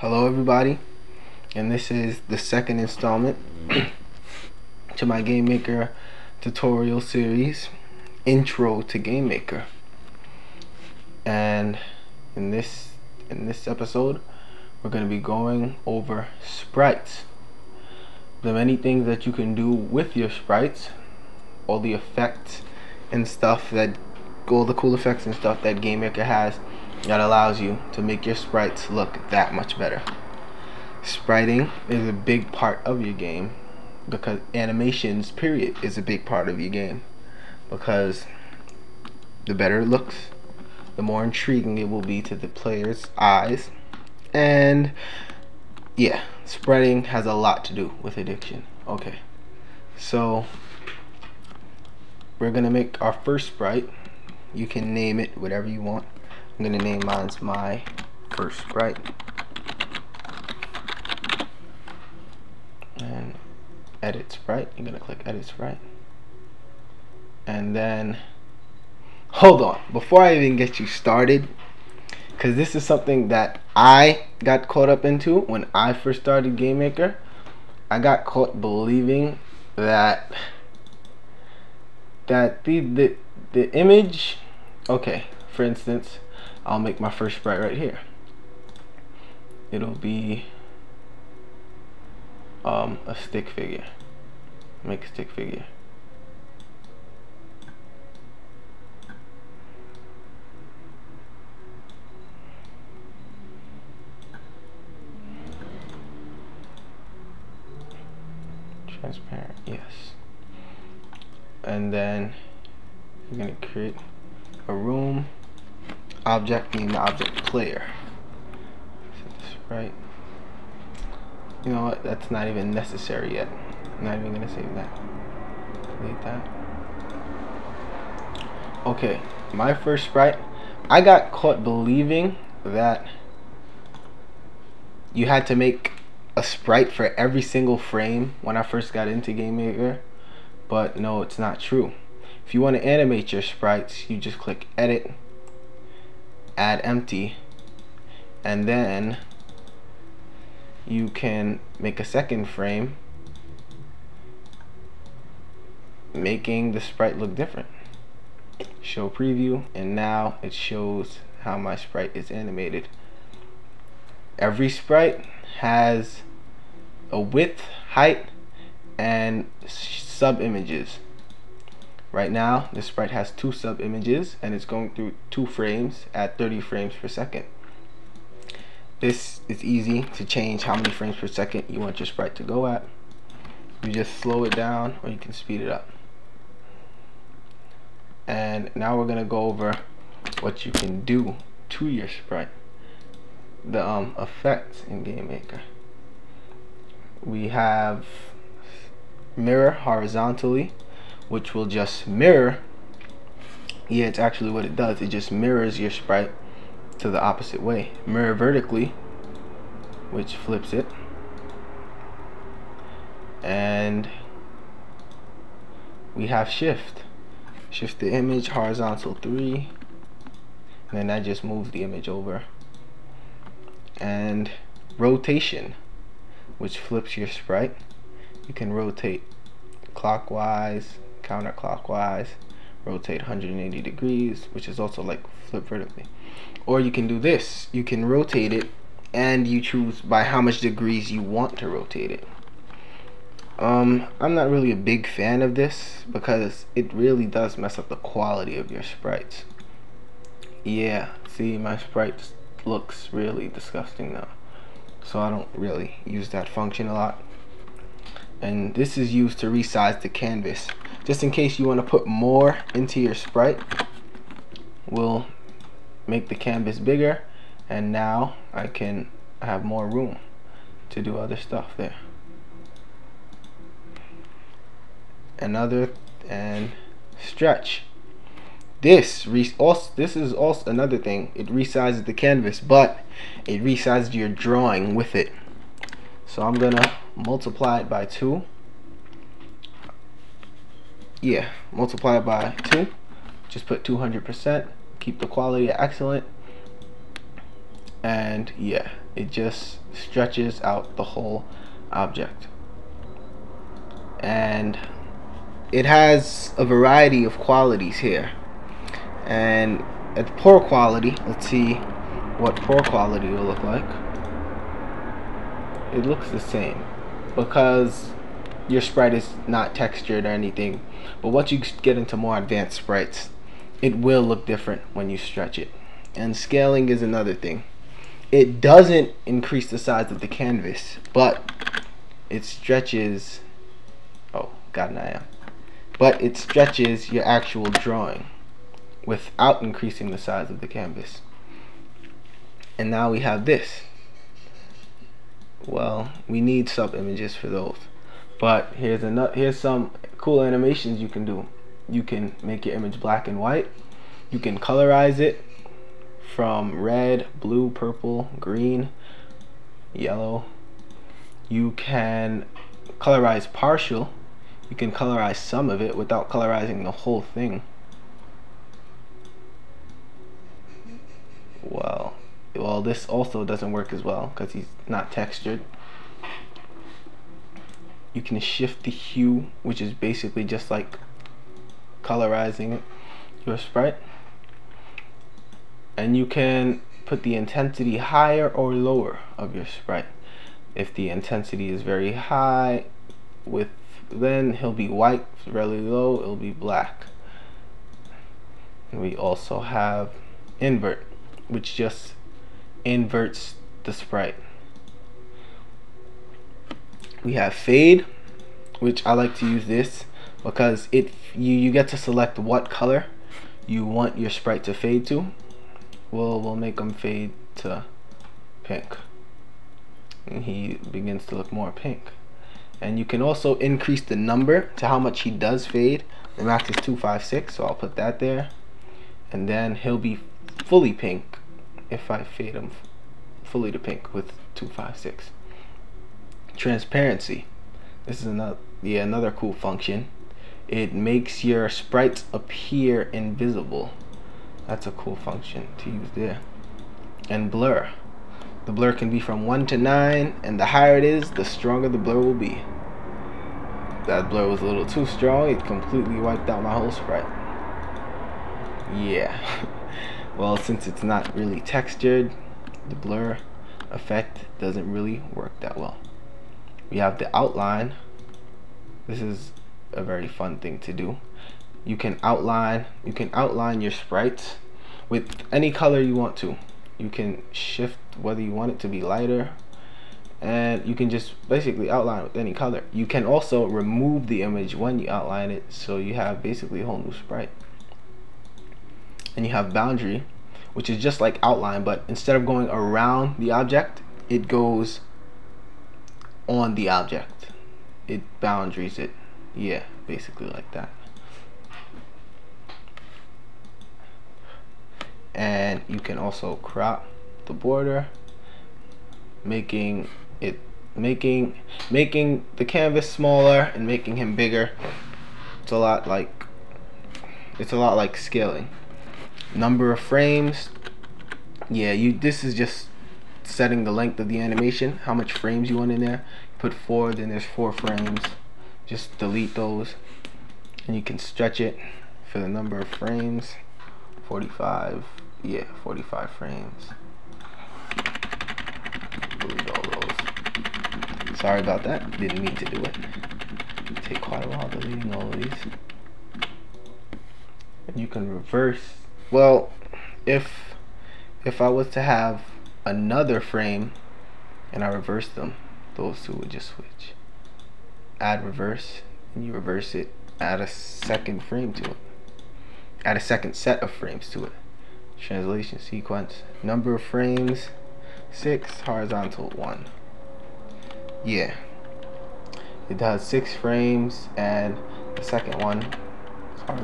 Hello everybody, and this is the second installment to my Game Maker tutorial series, Intro to Game Maker. And in this episode, we're going to be going over sprites. The many things that you can do with your sprites, all the effects and stuff that all the cool effects and stuff that Game Maker has that allows you to make your sprites look that much better. Spriting is a big part of your game because animations period is a big part of your game, because the better it looks, the more intriguing it will be to the player's eyes. And yeah, spriting has a lot to do with addiction. Okay, so we're gonna make our first sprite. You can name it whatever you want. I'm gonna name mine my first sprite. And edit sprite. You're gonna click edit sprite. And then hold on, before I even get you started, because this is something that I got caught up into when I first started Game Maker. I got caught believing that the image, okay, for instance, I'll make my first sprite right here. It'll be a stick figure. Make a stick figure. Transparent, yes. And then you're gonna create a room object, name the object player. Set this right. You know what? That's not even necessary yet. I'm not even gonna save that. Delete that. Okay, my first sprite. I got caught believing that you had to make a sprite for every single frame when I first got into Game Maker, but no, it's not true. If you want to animate your sprites, you just click edit, add empty, and then you can make a second frame, making the sprite look different. Show preview, and now it shows how my sprite is animated. Every sprite has a width, height, and sub images. Right now the sprite has 2 sub images and it's going through 2 frames at 30 frames per second. This is easy to change how many frames per second you want your sprite to go at. You just slow it down or you can speed it up. And now we're gonna go over what you can do to your sprite. The effects in Game Maker. We have mirror horizontally, which will just mirror. Yeah, it's actually what it does. It just mirrors your sprite to the opposite way. Mirror vertically, which flips it. And we have shift. Shift the image horizontal 3, and then that just moves the image over. And rotation, which flips your sprite. You can rotate clockwise, counterclockwise, rotate 180 degrees, which is also like flip vertically. Or you can do this, you can rotate it and you choose by how much degrees you want to rotate it. I'm not really a big fan of this because it really does mess up the quality of your sprites. Yeah, see, my sprite looks really disgusting now, so I don't really use that function a lot. And this is used to resize the canvas, just in case you want to put more into your sprite. We'll make the canvas bigger, and now I can have more room to do other stuff there. And stretch. This is also another thing. It resizes the canvas, but it resizes your drawing with it. So I'm gonna multiply it by 2. Yeah, multiply it by 2. Just put 200%. Keep the quality excellent. and yeah, it just stretches out the whole object. And it has a variety of qualities here. And at poor quality, let's see what poor quality will look like. It looks the same because your sprite is not textured or anything. But once you get into more advanced sprites, it will look different when you stretch it. And scaling is another thing. It doesn't increase the size of the canvas, but it stretches, oh, got an eye on. But it stretches your actual drawing without increasing the size of the canvas. And now we have this. Well, we need sub images for those. But here's some cool animations you can do. You can make your image black and white. You can colorize it from red, blue, purple, green, yellow. You can colorize partial. You can colorize some of it without colorizing the whole thing. Well, this also doesn't work as well because he's not textured. You can shift the hue, which is basically just like colorizing your sprite. And you can put the intensity higher or lower of your sprite. If the intensity is very high, then he'll be white. If it's really low, it'll be black. And we also have invert, which just inverts the sprite. We have fade, which I like to use this because you get to select what color you want your sprite to fade to. We'll make him fade to pink, and he begins to look more pink. And you can also increase the number to how much he does fade. The max is 256, so I'll put that there, and then he'll be fully pink if I fade him fully to pink with 256. Transparency. This is another cool function. It makes your sprites appear invisible. That's a cool function to use there. And blur. The blur can be from 1 to 9, and the higher it is, the stronger the blur will be. That blur was a little too strong. It completely wiped out my whole sprite. Yeah. Well, since it's not really textured, the blur effect doesn't really work that well. We have the outline. This is a very fun thing to do. You can outline your sprites with any color you want to. You can shift whether you want it to be lighter, and you can just basically outline with any color. You can also remove the image when you outline it, so you have basically a whole new sprite. And you have boundary, which is just like outline, but instead of going around the object, it goes on the object. It boundaries it. Yeah, basically like that. And you can also crop the border, making the canvas smaller and making him bigger. It's a lot like scaling. Number of frames. Yeah, this is just setting the length of the animation, how much frames you want in there. Put 4, then there's 4 frames. Just delete those, and you can stretch it for the number of frames. 45. Yeah, 45 frames. Delete all those. Sorry about that. Didn't mean to do it. It'll take quite a while deleting all of these. And you can reverse. Well, if I was to have another frame and I reverse them, those two would just switch. Add reverse, and you reverse it. Add a second frame to it. Add a second set of frames to it. Translation sequence. Number of frames 6. Horizontal 1. Yeah, it has 6 frames, and the second one is horizontal.